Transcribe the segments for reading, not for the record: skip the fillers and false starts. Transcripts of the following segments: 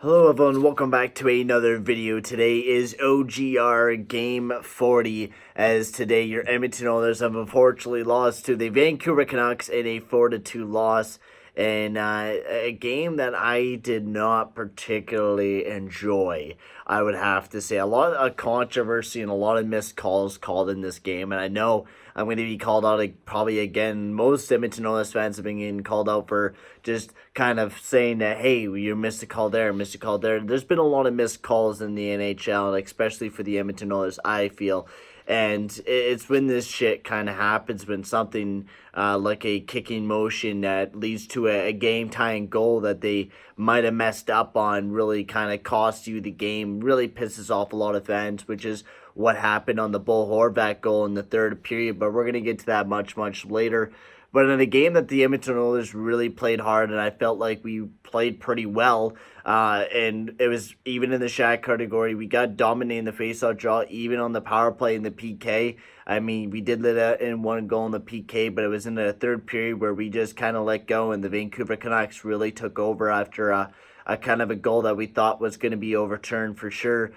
Hello everyone, welcome back to another video. Today is OGR Game 40, as today your Edmonton Oilers have unfortunately lost to the Vancouver Canucks in a 4-2 loss, and a game that I did not particularly enjoy. I would have to say a lot of controversy and a lot of missed calls called in this game, and I know I'm going to be called out probably again. Most Edmonton Oilers fans have been getting called out for just kind of saying that, hey, you missed a call there, missed a call there. There's been a lot of missed calls in the NHL, especially for the Edmonton Oilers, I feel. And it's when this shit kind of happens, when something like a kicking motion that leads to a game-tying goal that they might have messed up on really kind of costs you the game, really pisses off a lot of fans, which is what happened on the Bo Horvat goal in the third period. But we're going to get to that much later. But in a game that the Edmonton Oilers really played hard, and I felt like we played pretty well, and it was even in the shot category. We got dominating the faceoff draw, even on the power play and the PK. I mean, we did let in one goal in the PK, but it was in the third period where we just kind of let go, and the Vancouver Canucks really took over after a kind of a goal that we thought was going to be overturned for sure.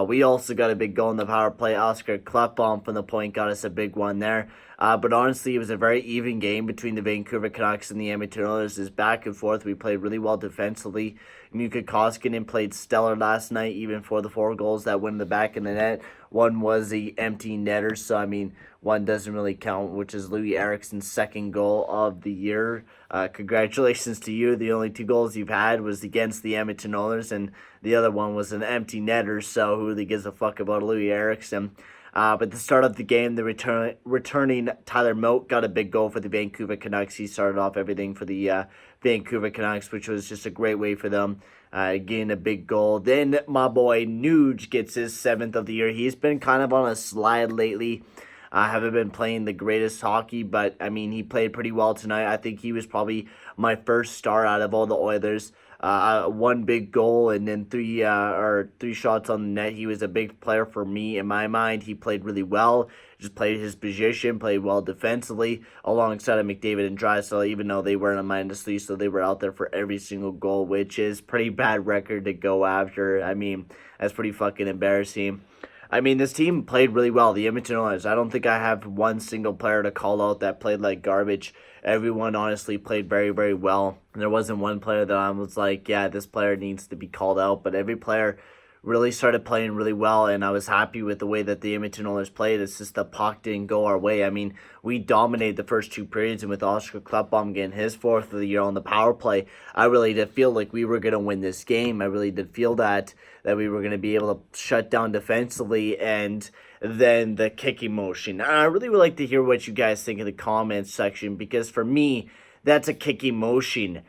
We also got a big goal in the power play. Oscar Klefbom from the point got us a big one there. But honestly, it was a very even game between the Vancouver Canucks and the Edmonton Oilers. It's back and forth. We played really well defensively. Mika Koskinen played stellar last night, even for the 4 goals that went in the back of the net. One was the empty netter, so I mean, one doesn't really count, which is Louis Eriksson's second goal of the year. Congratulations to you. The only 2 goals you've had was against the Edmonton Oilers, and the other one was an empty netter, so who really gives a fuck about Louis Eriksson? But the start of the game, the returning Tyler Mote got a big goal for the Vancouver Canucks. He started off everything for the Vancouver Canucks, which was just a great way for them getting a big goal. Then my boy Nuge gets his 7th of the year. He's been kind of on a slide lately. I haven't been playing the greatest hockey, but I mean, he played pretty well tonight. I think he was probably my first star out of all the Oilers. 1 big goal and then 3 shots on the net. He was a big player for me in my mind. He played really well. Just played his position, played well defensively alongside of McDavid and Draisaitl, even though they were in a -3, so they were out there for every single goal, which is pretty bad record to go after. I mean, that's pretty fucking embarrassing. I mean, this team played really well, the Edmonton Oilers. I don't think I have one single player to call out that played like garbage. Everyone honestly played very, very well. There wasn't one player that I was like, yeah, this player needs to be called out. But every player really started playing really well, and I was happy with the way that the Edmonton Oilers played. It's just the puck didn't go our way. I mean, we dominated the first 2 periods, and with Oscar Klefbom getting his 4th of the year on the power play, I really did feel like we were going to win this game. I really did feel that we were going to be able to shut down defensively, and then the kicking motion. I really would like to hear what you guys think in the comments section, because for me, that's a kicking motion,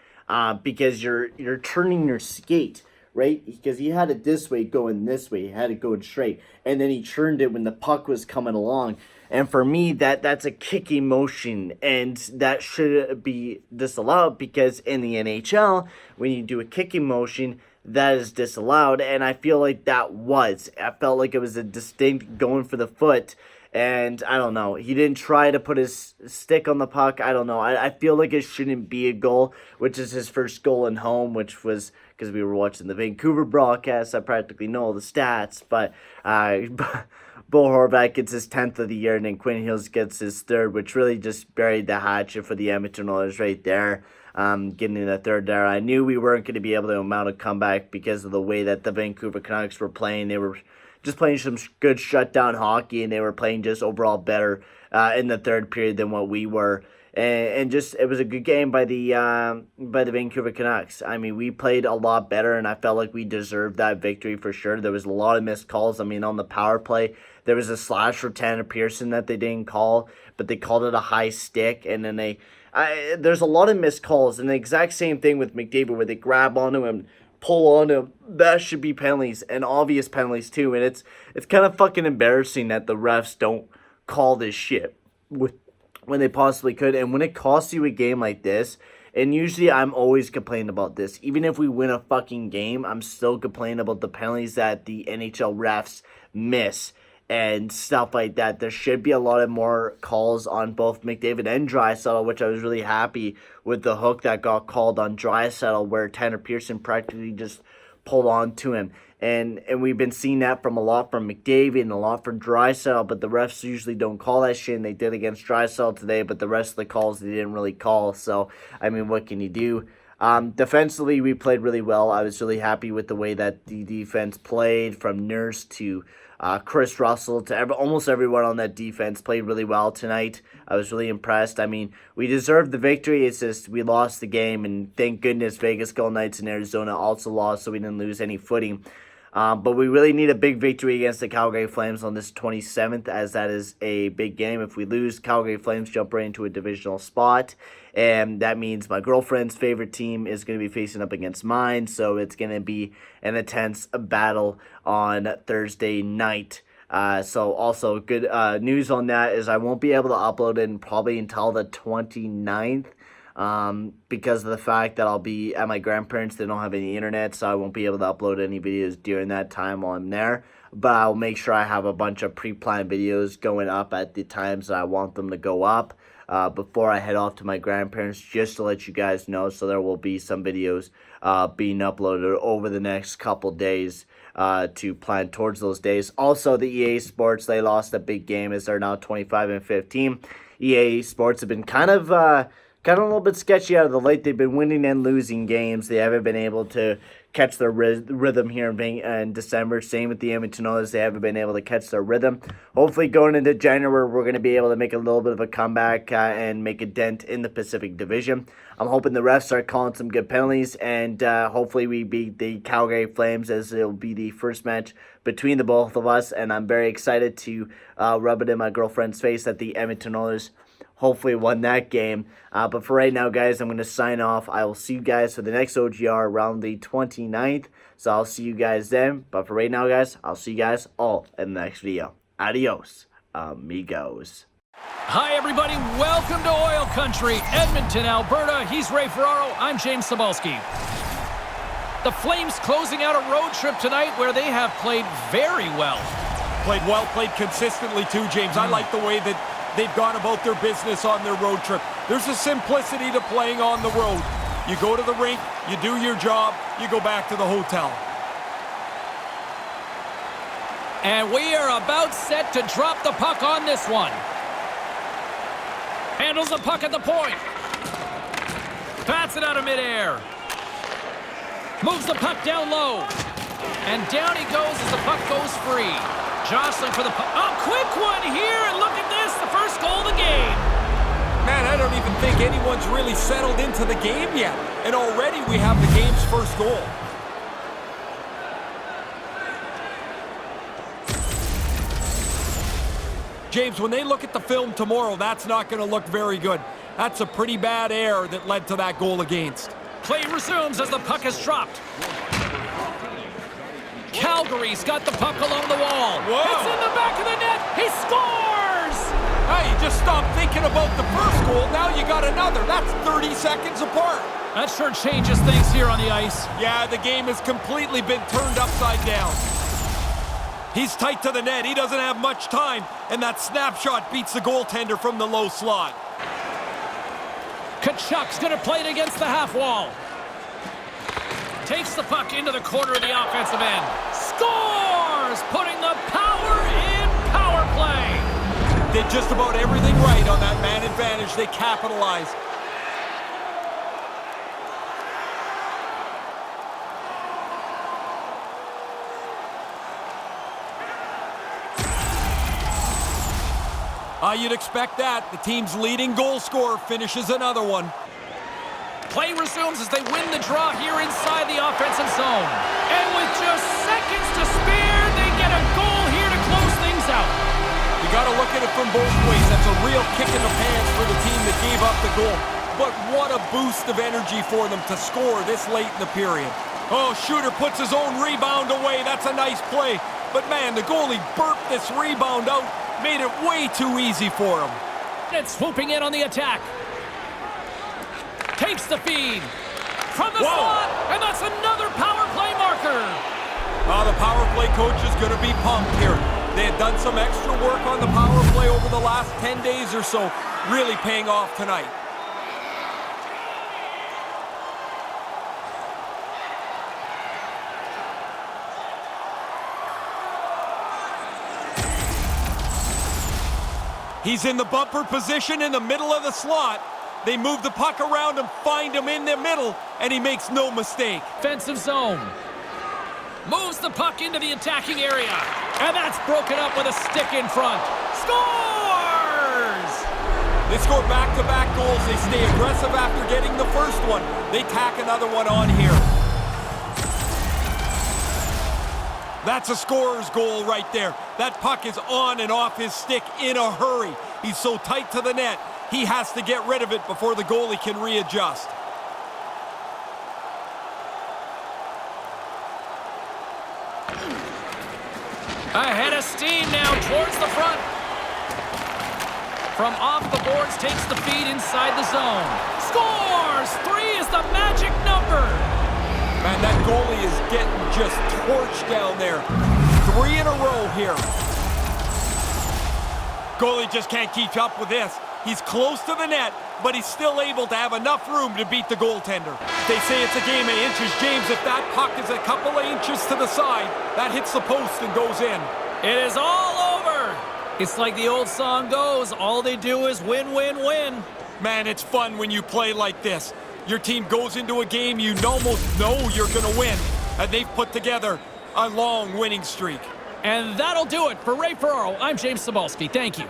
because you're turning your skate, right? Because he had it this way going this way. He had it going straight. And then he turned it when the puck was coming along. And for me, that's a kicking motion. And that should be disallowed, because in the NHL, when you do a kicking motion, that is disallowed. And I feel like that was. I felt like it was a distinct going for the foot. And I don't know. He didn't try to put his stick on the puck. I don't know. I feel like it shouldn't be a goal, which is his first goal in home, which was because we were watching the Vancouver broadcast. I practically know all the stats. But Bo Horvat gets his 10th of the year, and then Quinn Hughes gets his 3rd, which really just buried the hatchet for the Edmonton Oilers right there. Getting in the 3rd there. I knew we weren't going to be able to mount a comeback because of the way that the Vancouver Canucks were playing. They were just playing some good shutdown hockey, and they were playing just overall better in the 3rd period than what we were. And just it was a good game by the Vancouver Canucks. I mean, we played a lot better, and I felt like we deserved that victory for sure. There was a lot of missed calls. I mean, on the power play, there was a slash for Tanner Pearson that they didn't call, but they called it a high stick, and then there's a lot of missed calls, and the exact same thing with McDavid, where they grab onto him, pull on him. That should be penalties, and obvious penalties too. And it's kind of fucking embarrassing that the refs don't call this shit when they possibly could. And when it costs you a game like this, and usually I'm always complaining about this, even if we win a fucking game, I'm still complaining about the penalties that the NHL refs miss and stuff like that. There should be a lot of more calls on both McDavid and Draisaitl, which I was really happy with the hook that got called on Draisaitl, where Tanner Pearson practically just pulled on to him. And we've been seeing that from a lot from McDavid and a lot from Draisaitl, but the refs usually don't call that shit, and they did against Draisaitl today, but the rest of the calls they didn't really call. So, I mean, what can you do? Defensively, we played really well. I was really happy with the way that the defense played, from Nurse to Chris Russell to almost everyone on that defense played really well tonight. I was really impressed. I mean, we deserved the victory. It's just we lost the game, and thank goodness Vegas Golden Knights and Arizona also lost, so we didn't lose any footing. But we really need a big victory against the Calgary Flames on this 27th, as that is a big game. If we lose, Calgary Flames jump right into a divisional spot, and that means my girlfriend's favorite team is going to be facing up against mine, so it's going to be an intense battle on Thursday night. So also good news on that is I won't be able to upload it probably until the 29th. Because of the fact that I'll be at my grandparents'. They don't have any internet, so I won't be able to upload any videos during that time while I'm there. But I'll make sure I have a bunch of pre-planned videos going up at the times that I want them to go up before I head off to my grandparents', just to let you guys know. So there will be some videos being uploaded over the next couple days to plan towards those days. Also, the EA Sports, they lost a big game as they're now 25-15. EA Sports have been kind of a little bit sketchy out of the late. They've been winning and losing games. They haven't been able to catch their rhythm here in December. Same with the Edmonton Oilers. They haven't been able to catch their rhythm. Hopefully going into January, we're going to be able to make a little bit of a comeback and make a dent in the Pacific Division. I'm hoping the refs start calling some good penalties, and hopefully we beat the Calgary Flames, as it'll be the first match between the both of us. And I'm very excited to rub it in my girlfriend's face that the Edmonton Oilers hopefully won that game. But for right now, guys, I'm going to sign off. I will see you guys for the next OGR around the 29th. So I'll see you guys then. But for right now, guys, I'll see you guys all in the next video. Adios, amigos. Hi, everybody. Welcome to Oil Country, Edmonton, Alberta. He's Ray Ferraro. I'm James Cebulski. The Flames closing out a road trip tonight where they have played very well. Played well, played consistently too, James. I like the way that they've gone about their business on their road trip. There's a simplicity to playing on the road. You go to the rink, you do your job, you go back to the hotel. And we are about set to drop the puck on this one. Handles the puck at the point. Bats it out of midair. Moves the puck down low. And down he goes as the puck goes free. Jostling for the puck. Oh, quick one here, and look at this, the first goal of the game. Man, I don't even think anyone's really settled into the game yet. And already we have the game's first goal. James, when they look at the film tomorrow, that's not going to look very good. That's a pretty bad error that led to that goal against. Play resumes as the puck is dropped. Calgary's got the puck along the wall. Whoa. It's in the back of the net. He scores! Hey, you just stopped thinking about the first goal. Now you got another. That's 30 seconds apart. That sure changes things here on the ice. Yeah, the game has completely been turned upside down. He's tight to the net. He doesn't have much time. And that snapshot beats the goaltender from the low slot. Kachuk's going to play it against the half wall. Takes the puck into the corner of the offensive end. Scores! Putting the power in power play. Did just about everything right on that man advantage. They capitalized. You'd expect that. The team's leading goal scorer finishes another one. Play resumes as they win the draw here inside the offensive zone. And with just seconds to spare, they get a goal here to close things out. You got to look at it from both ways. That's a real kick in the pants for the team that gave up the goal. But what a boost of energy for them to score this late in the period. Oh, Shooter puts his own rebound away. That's a nice play. But man, the goalie burped this rebound out. Made it way too easy for him. It's swooping in on the attack. Takes the feed from the slot, and that's another power play marker. The power play coach is going to be pumped here. They had done some extra work on the power play over the last 10 days or so, really paying off tonight. He's in the bumper position in the middle of the slot. They move the puck around him, find him in the middle, and he makes no mistake. Defensive zone. Moves the puck into the attacking area. And that's broken up with a stick in front. Scores! They score back-to-back goals. They stay aggressive after getting the first one. They tack another one on here. That's a scorer's goal right there. That puck is on and off his stick in a hurry. He's so tight to the net, he has to get rid of it before the goalie can readjust. Ahead of steam now towards the front. From off the boards, takes the feed inside the zone. Scores! 3 is the magic number. Man, that goalie is getting just torched down there. 3 in a row here. Goalie just can't keep up with this. He's close to the net, but he's still able to have enough room to beat the goaltender. They say it's a game of inches. James, if that puck is a couple of inches to the side, that hits the post and goes in. It is all over. It's like the old song goes, all they do is win, win, win. Man, it's fun when you play like this. Your team goes into a game you almost know you're going to win, and they've put together a long winning streak. And that'll do it for Ray Ferraro. I'm James Cebulski. Thank you.